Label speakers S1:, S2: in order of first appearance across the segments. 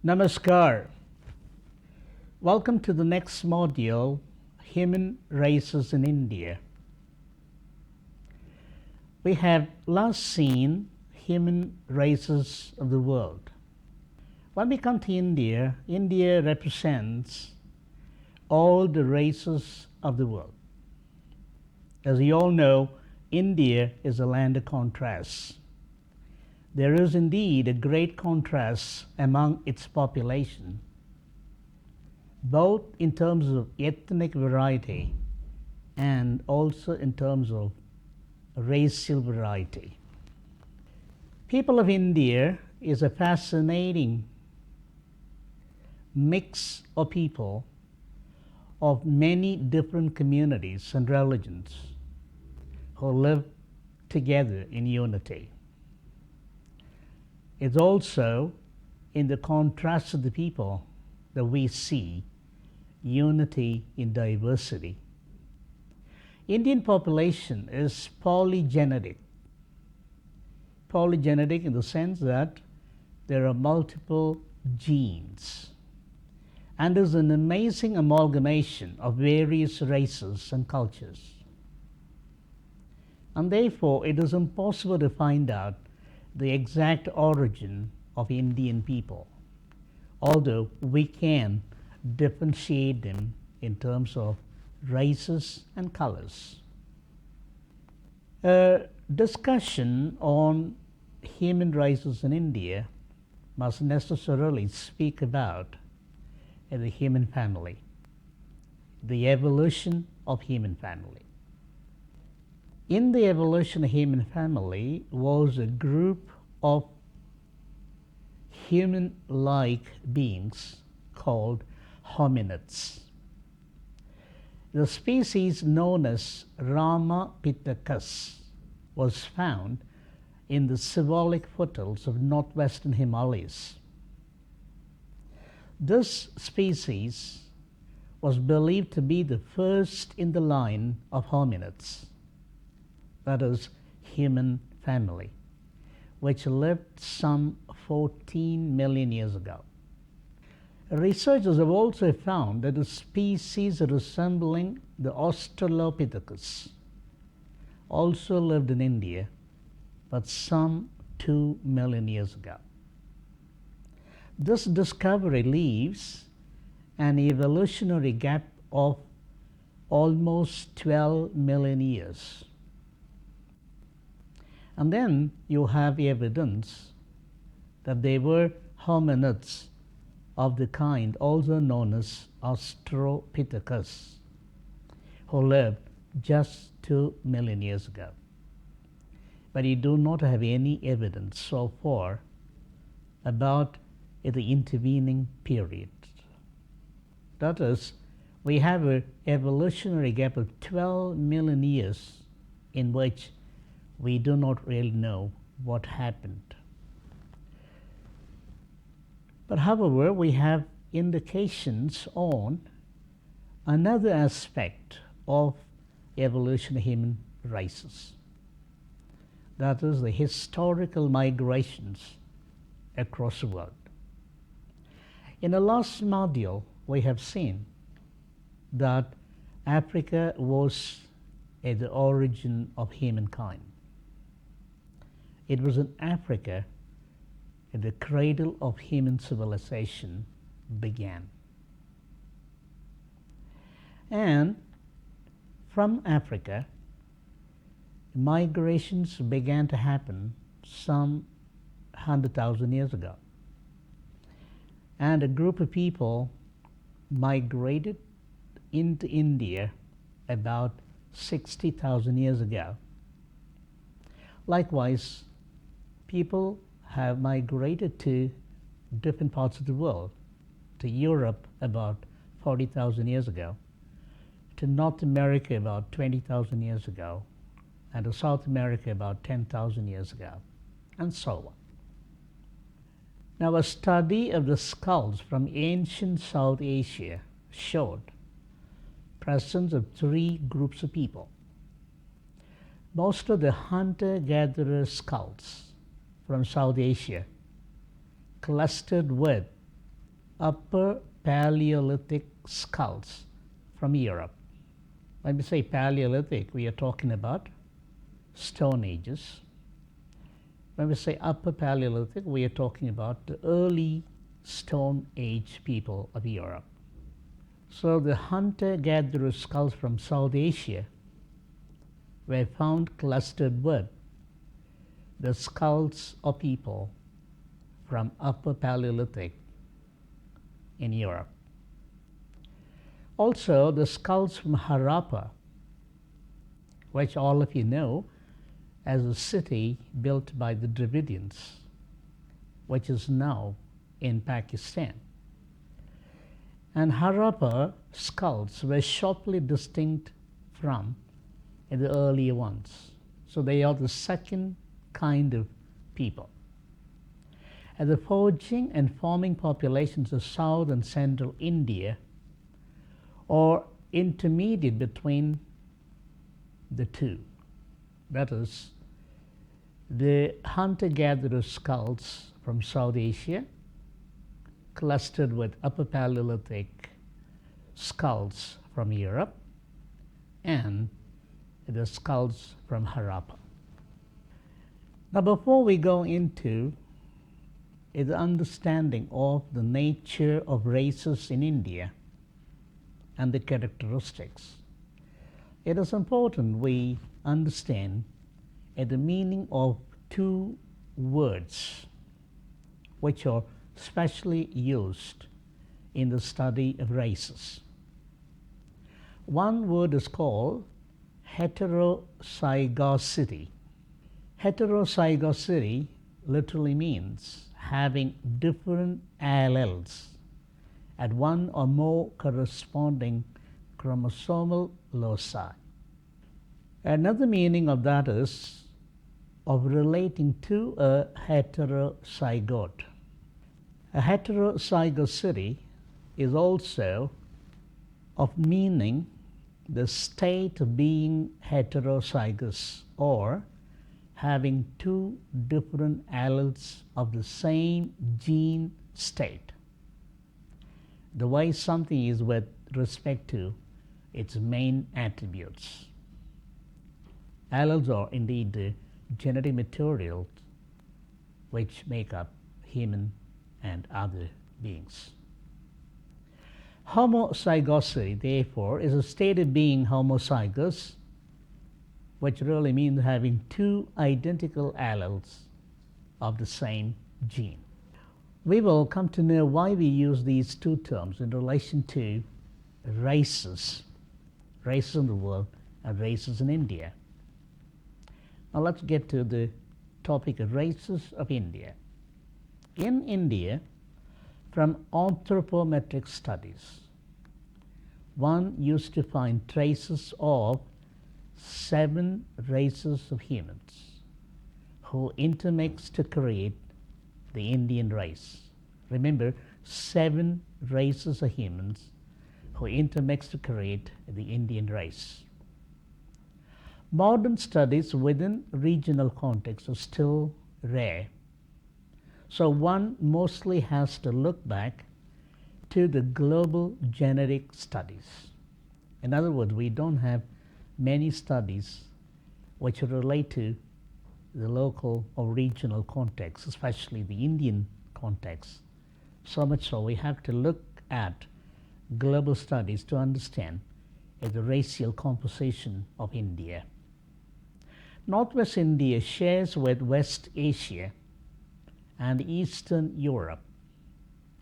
S1: Namaskar. Welcome to the next module, Human Races in India. We have last seen human races of the world. When we come to India, India represents all the races of the world. As you all know, India is a land of contrasts. There is indeed a great contrast among its population, both in terms of ethnic variety and also in terms of racial variety. People of India is a fascinating mix of people of many different communities and religions who live together in unity. It's also in the contrast of the people that we see unity in diversity. Indian population is polygenetic. Polygenetic in the sense that there are multiple genes, and is an amazing amalgamation of various races and cultures. And therefore, it is impossible to find out the exact origin of Indian people, although we can differentiate them in terms of races and colors. A discussion on human races in India must necessarily speak about the human family, the evolution of human family. In the evolution of human family was a group of human-like beings called hominids. The species known as Ramapithecus was found in the Siwalik foothills of northwestern Himalayas. This species was believed to be the first in the line of hominids, that is, human family, which lived some 14 million years ago. Researchers have also found that a species resembling the Australopithecus also lived in India, but some 2 million years ago. This discovery leaves an evolutionary gap of almost 12 million years. And then you have evidence that they were hominids of the kind also known as Australopithecus, who lived just 2 million years ago. But you do not have any evidence so far about the intervening period. That is, we have an evolutionary gap of 12 million years in which we do not really know what happened. But however, we have indications on another aspect of evolution of human races. That is the historical migrations across the world. In the last module, we have seen that Africa was at the origin of humankind. It was in Africa that the cradle of human civilization began. And from Africa, migrations began to happen some 100,000 years ago. And a group of people migrated into India about 60,000 years ago. Likewise, people have migrated to different parts of the world, to Europe about 40,000 years ago, to North America about 20,000 years ago, and to South America about 10,000 years ago, and so on. Now, a study of the skulls from ancient South Asia showed presence of three groups of people. Most of the hunter-gatherer skulls from South Asia clustered with Upper Paleolithic skulls from Europe. When we say Paleolithic, we are talking about Stone Ages. When we say Upper Paleolithic, we are talking about the early Stone Age people of Europe. So the hunter-gatherer skulls from South Asia were found clustered with the skulls of people from Upper Paleolithic in Europe. Also, the skulls from Harappa, which all of you know as a city built by the Dravidians, which is now in Pakistan. And Harappa skulls were sharply distinct from the earlier ones. So they are the second kind of people. And the foraging and farming populations of South and Central India are intermediate between the two. That is, the hunter-gatherer skulls from South Asia clustered with Upper Paleolithic skulls from Europe and the skulls from Harappa. Now, before we go into the understanding of the nature of races in India and the characteristics, it is important we understand the meaning of two words which are specially used in the study of races. One word is called heterozygosity. Heterozygosity literally means having different alleles at one or more corresponding chromosomal loci. Another meaning of that is of relating to a heterozygote. A heterozygosity is also of meaning the state of being heterozygous or having two different alleles of the same gene state. The way something is with respect to its main attributes. Alleles are indeed the genetic materials which make up human and other beings. Homozygosity, therefore, is a state of being homozygous, which really means having two identical alleles of the same gene. We will come to know why we use these two terms in relation to races in the world and races in India. Now let's get to the topic of races of India. In India, from anthropometric studies, one used to find traces of 7 races of humans who intermixed to create the Indian race. Remember, 7 races of humans who intermixed to create the Indian race. Modern studies within regional contexts are still rare, so one mostly has to look back to the global genetic studies. In other words, we don't have many studies which relate to the local or regional context, especially the Indian context. So much so we have to look at global studies to understand the racial composition of India. Northwest India shares with West Asia and Eastern Europe,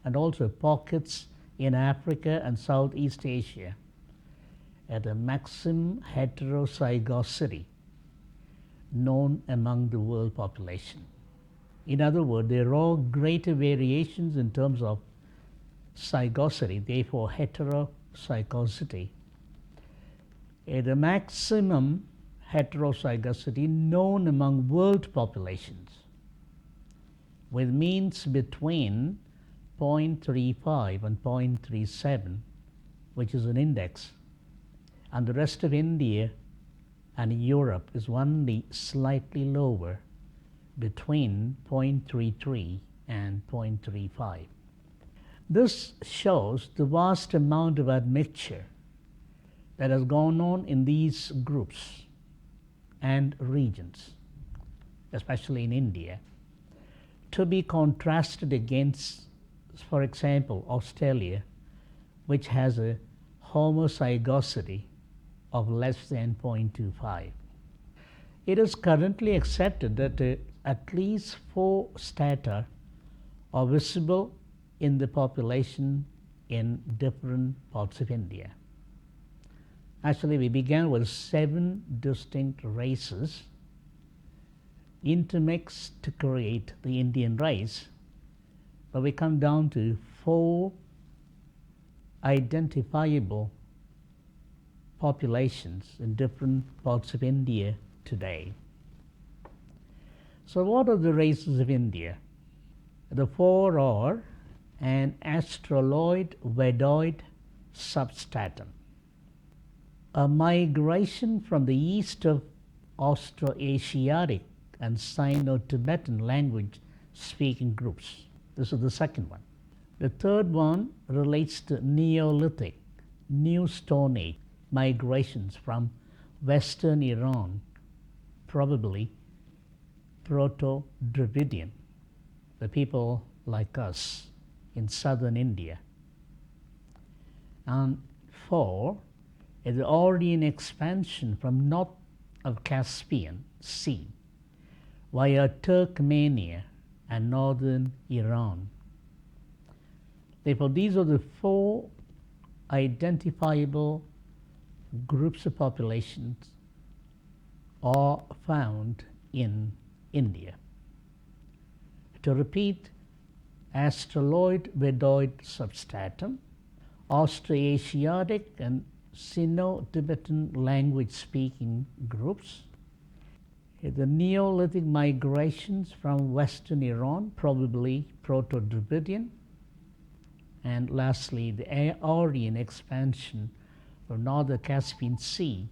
S1: and also pockets in Africa and Southeast Asia at a maximum heterozygosity known among the world population. In other words, there are greater variations in terms of zygosity, therefore heterozygosity, at a maximum heterozygosity known among world populations, with means between 0.35 and 0.37, which is an index, and the rest of India and Europe is only slightly lower, between 0.33 and 0.35. This shows the vast amount of admixture that has gone on in these groups and regions, especially in India, to be contrasted against, for example, Australia, which has a homozygosity of less than 0.25. It is currently accepted that at least 4 strata are visible in the population in different parts of India. Actually, we began with 7 distinct races intermixed to create the Indian race, but we come down to 4 identifiable populations in different parts of India today. So what are the races of India? The 4 are an Australoid Vedoid substratum, a migration from the east of Austroasiatic and Sino-Tibetan language speaking groups. This is the second one. The third one relates to Neolithic, New Stone Age migrations from Western Iran, probably Proto-Dravidian, the people like us in southern India. And 4 is the Aryan expansion from north of Caspian Sea via Turkmenia and northern Iran. Therefore, these are the 4 identifiable groups of populations are found in India. To repeat, Australoid Vedoid substratum, Austroasiatic and Sino-Tibetan language speaking groups, the Neolithic migrations from Western Iran, probably Proto-Dravidian, and lastly the Aryan expansion from northern Caspian Sea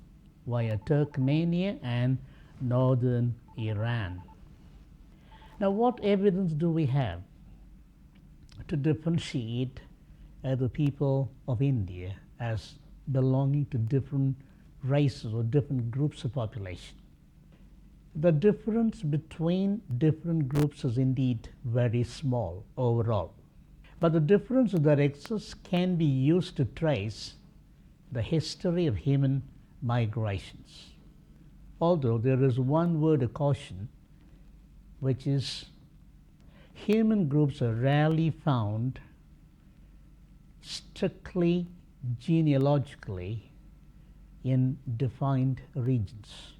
S1: via Turkmenia and northern Iran. Now, what evidence do we have to differentiate the people of India as belonging to different races or different groups of population? The difference between different groups is indeed very small overall. But the differences that exist can be used to trace the history of human migrations. Although there is one word of caution, which is human groups are rarely found strictly genealogically in defined regions.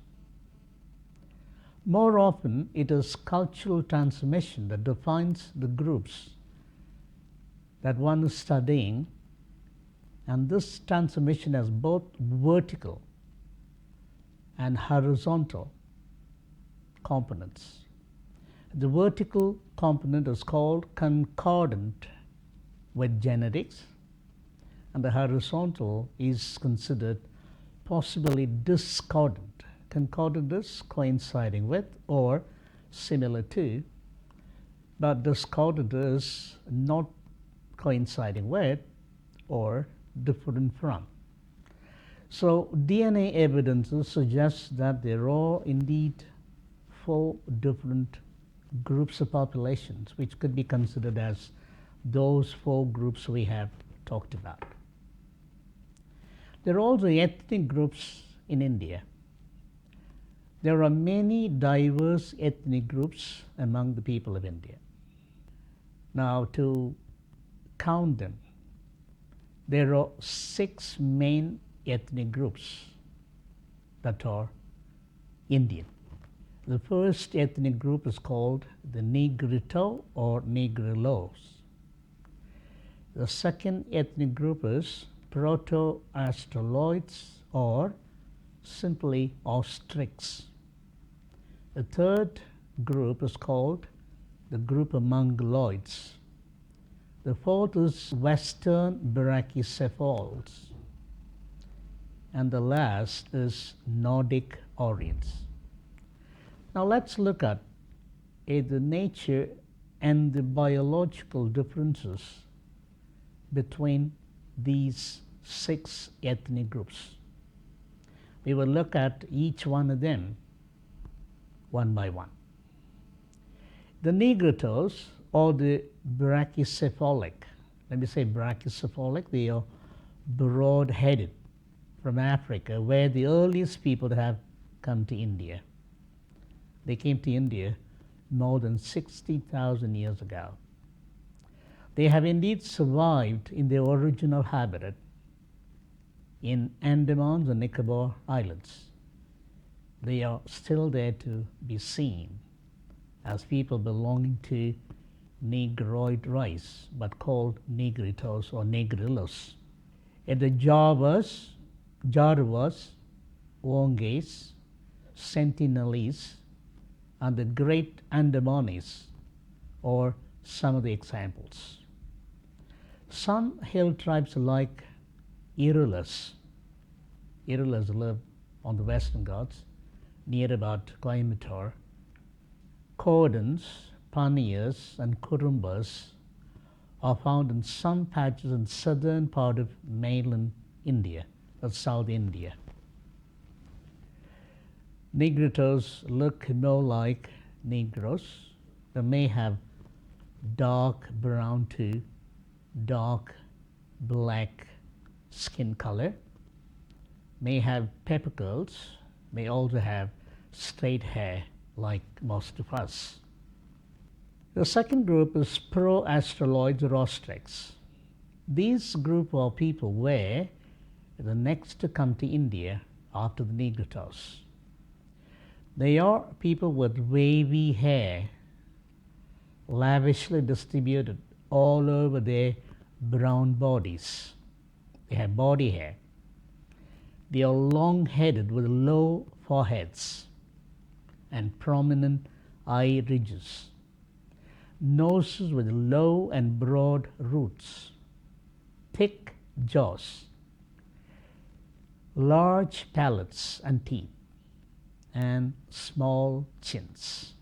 S1: More often, it is cultural transmission that defines the groups that one is studying, and this transmission has both vertical and horizontal components. The vertical component is called concordant with genetics, and the horizontal is considered possibly discordant. Concordant is coinciding with or similar to, but discordant is not coinciding with or different from. So DNA evidences suggest that there are indeed 4 different groups of populations which could be considered as those 4 groups we have talked about. There are also ethnic groups in India. There are many diverse ethnic groups among the people of India. Now, to count them, there are 6 main ethnic groups that are Indian. The first ethnic group is called the Negrito or Negrilos. The second ethnic group is Proto-Australoids or simply Austrics. The third group is called the group of Mongoloids. The fourth is Western Brachycephals. And the last is Nordic Aryans. Now let's look at the nature and the biological differences between these 6 ethnic groups. We will look at each one of them one by one. The Negroes, or the brachycephalic, let me say brachycephalic, they are broad-headed from Africa, where the earliest people have come to India. They came to India more than 60,000 years ago. They have indeed survived in their original habitat in Andaman and Nicobar Islands. They are still there to be seen as people belonging to Negroid race, but called Negritos or Negrillos. In the Javas, Wongays, Sentinelese, and the Great Andamanese are some of the examples. Some hill tribes like Irulas live on the Western Ghats, near about Coimbatore. Cordons, Panias, and Kurumbas are found in some patches in southern part of mainland India, or South India. Negritos look more like Negroes. They may have dark brown to dark black skin color, may have peppercorns, may also have straight hair like most of us. The second group is pro-Australoids or ostracs. These group of people were the next to come to India after the Negritos. They are people with wavy hair, lavishly distributed all over their brown bodies. They have body hair. They are long-headed with low foreheads and prominent eye ridges, noses with low and broad roots, thick jaws, large palates and teeth, and small chins.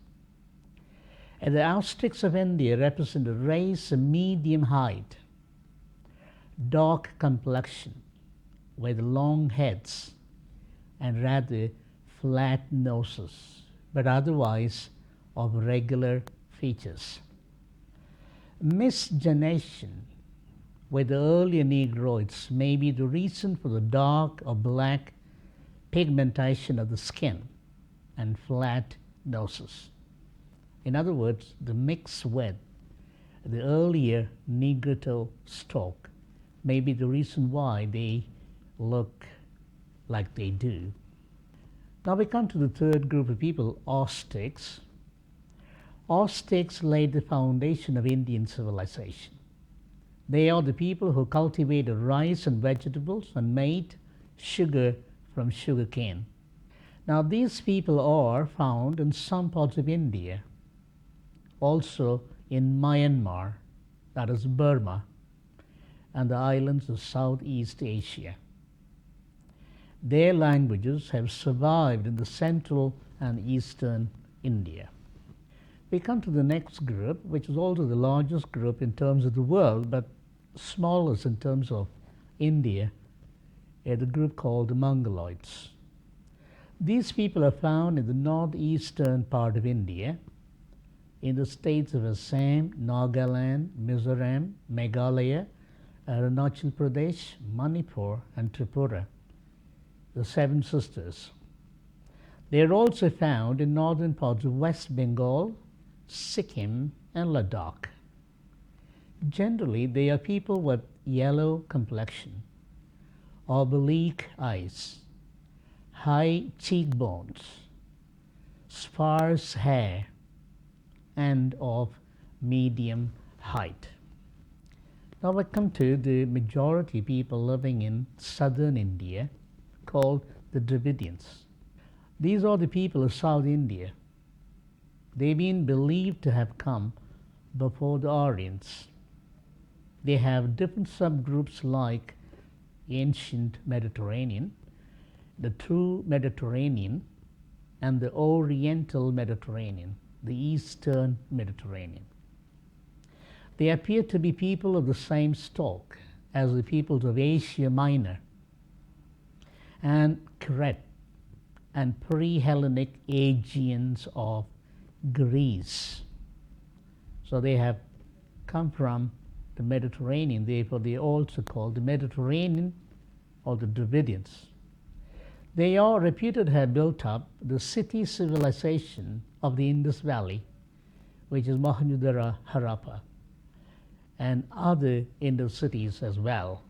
S1: And the Austrics of India represent a race of medium height, dark complexion, with long heads and rather flat noses, but otherwise of regular features. Miscegenation with the earlier Negroids may be the reason for the dark or black pigmentation of the skin and flat noses. In other words, the mix with the earlier Negrito stock may be the reason why they look like they do. Now we come to the third group of people, Aztecs. Aztecs laid the foundation of Indian civilization. They are the people who cultivated rice and vegetables and made sugar from sugarcane. Now these people are found in some parts of India, also in Myanmar, that is Burma, and the islands of Southeast Asia. Their languages have survived in the central and eastern India. We come to the next group, which is also the largest group in terms of the world, but smallest in terms of India, the group called the Mongoloids. These people are found in the northeastern part of India, in the states of Assam, Nagaland, Mizoram, Meghalaya, Arunachal Pradesh, Manipur, and Tripura, the Seven Sisters. They are also found in northern parts of West Bengal, Sikkim, and Ladakh. Generally, they are people with yellow complexion, oblique eyes, high cheekbones, sparse hair, and of medium height. Now we come to the majority people living in southern India, called the Dravidians. These are the people of South India. They've been believed to have come before the Aryans. They have different subgroups like ancient Mediterranean, the true Mediterranean, and the Oriental Mediterranean, the Eastern Mediterranean. They appear to be people of the same stock as the peoples of Asia Minor and Crete and pre-Hellenic Aegeans of Greece. So they have come from the Mediterranean, therefore they are also called the Mediterranean or the Dravidians. They are reputed to have built up the city civilization of the Indus Valley, which is Mohenjo-daro, Harappa, and other Indo-cities as well.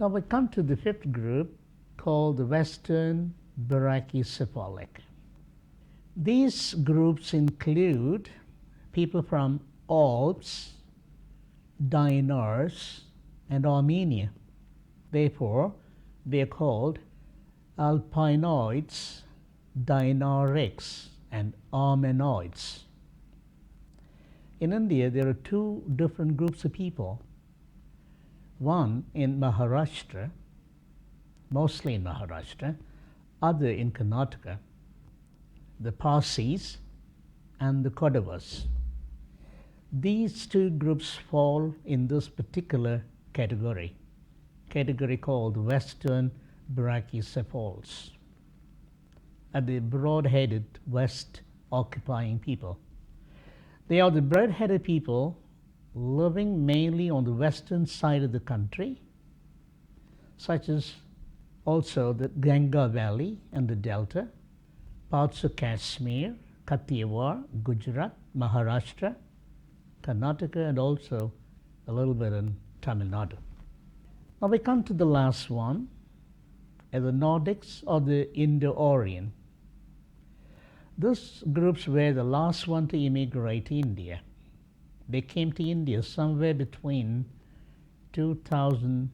S1: Now we come to the fifth group called the Western Brachycephalic. These groups include people from Alps, Dinars, and Armenia. Therefore, they are called Alpinoids, Dinarics, and Armenoids. In India, there are two different groups of people. One in Maharashtra, mostly in Maharashtra, other in Karnataka, the Parsis and the Kodavas. These two groups fall in this particular category called Western Brachycephals, are the broad-headed West occupying people. They are the broad-headed people living mainly on the western side of the country, such as also the Ganga Valley and the Delta, parts of Kashmir, Kathiawar, Gujarat, Maharashtra, Karnataka, and also a little bit in Tamil Nadu. Now we come to the last one, the Nordics or the Indo-Aryan. These groups were the last one to immigrate to India. They came to India somewhere between 2000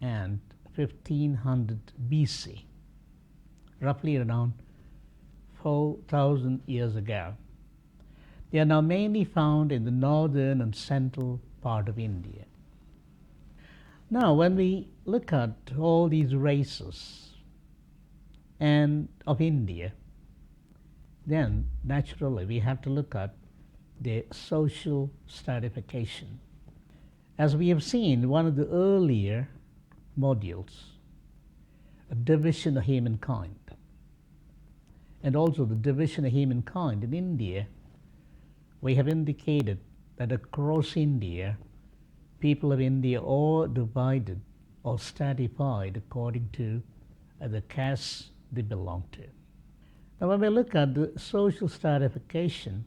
S1: and 1500 BC, roughly around 4,000 years ago. They are now mainly found in the northern and central part of India. Now, when we look at all these races and of India, then naturally we have to look at their social stratification. As we have seen in one of the earlier modules, a division of humankind, and also the division of humankind in India, we have indicated that across India, people of India are divided or stratified according to the castes they belong to. Now, when we look at the social stratification,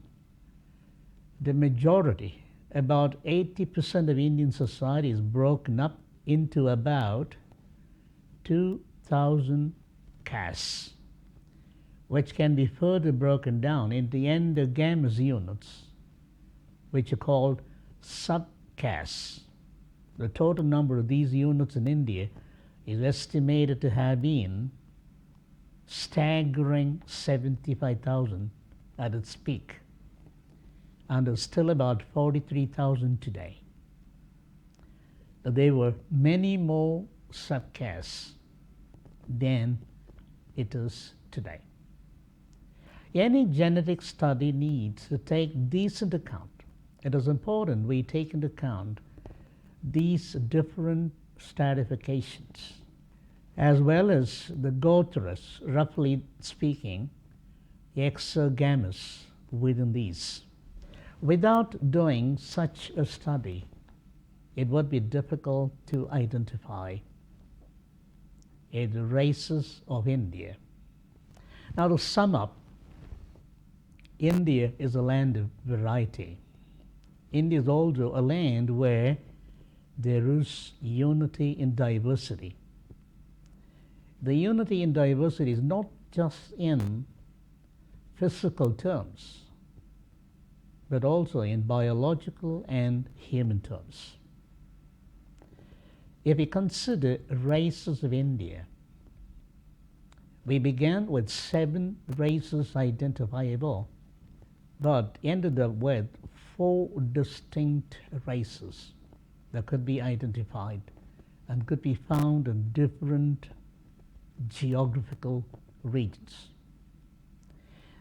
S1: the majority, about 80% of Indian society is broken up into about 2,000 castes, which can be further broken down into endogamous units, which are called subcastes. The total number of these units in India is estimated to have been staggering 75,000 at its peak, and there's still about 43,000 today. But there were many more subcastes than it is today. Any genetic study needs to take these into account. It is important we take into account these different stratifications, as well as the gotras, roughly speaking, exogamous within these. Without doing such a study, it would be difficult to identify the races of India. Now, to sum up, India is a land of variety. India is also a land where there is unity in diversity. The unity in diversity is not just in physical terms, but also in biological and human terms. If we consider races of India, we began with 7 races identifiable, but ended up with 4 distinct races that could be identified and could be found in different geographical regions.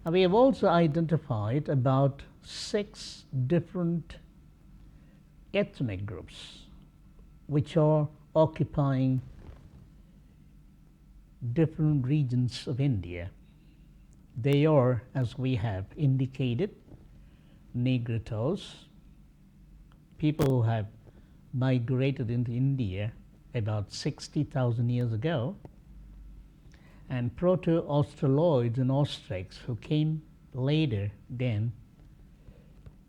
S1: And we have also identified about 6 different ethnic groups which are occupying different regions of India. They are, as we have indicated, Negroes, people who have migrated into India about 60,000 years ago, and Proto-Australoids and Australs who came later then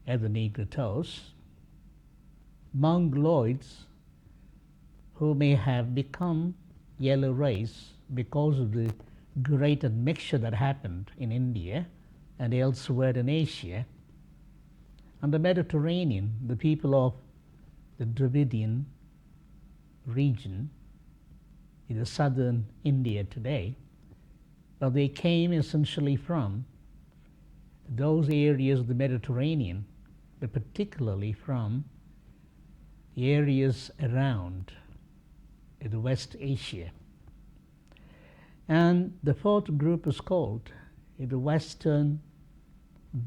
S1: as the Negroes, Mongoloids who may have become yellow race because of the great admixture that happened in India and elsewhere in Asia, and the Mediterranean, the people of the Dravidian region in the southern India today, but they came essentially from those areas of the Mediterranean, but particularly from the areas around the West Asia. And the fourth group is called the Western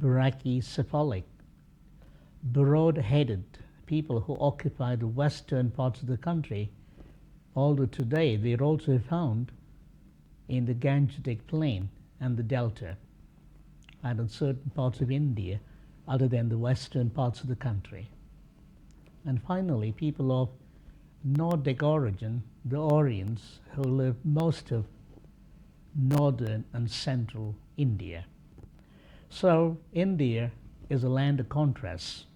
S1: brachycephalic, broad-headed people who occupy the western parts of the country, although today they are also found in the Gangetic Plain and the Delta and in certain parts of India other than the western parts of the country. And finally, people of Nordic origin, the Aryans, who live most of northern and central India. So India is a land of contrasts.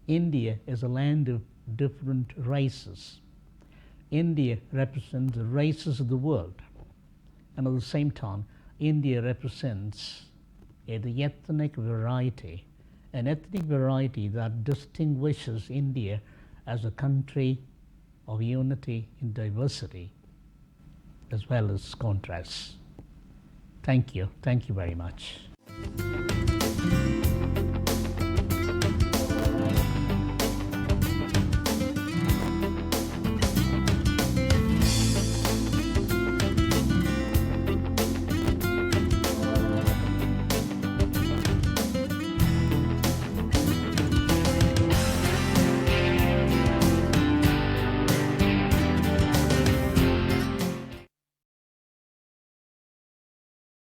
S1: India is a land of different races. India represents the races of the world, and at the same time, India represents the ethnic variety, an ethnic variety that distinguishes India as a country of unity in diversity, as well as contrasts. Thank you. Thank you very much.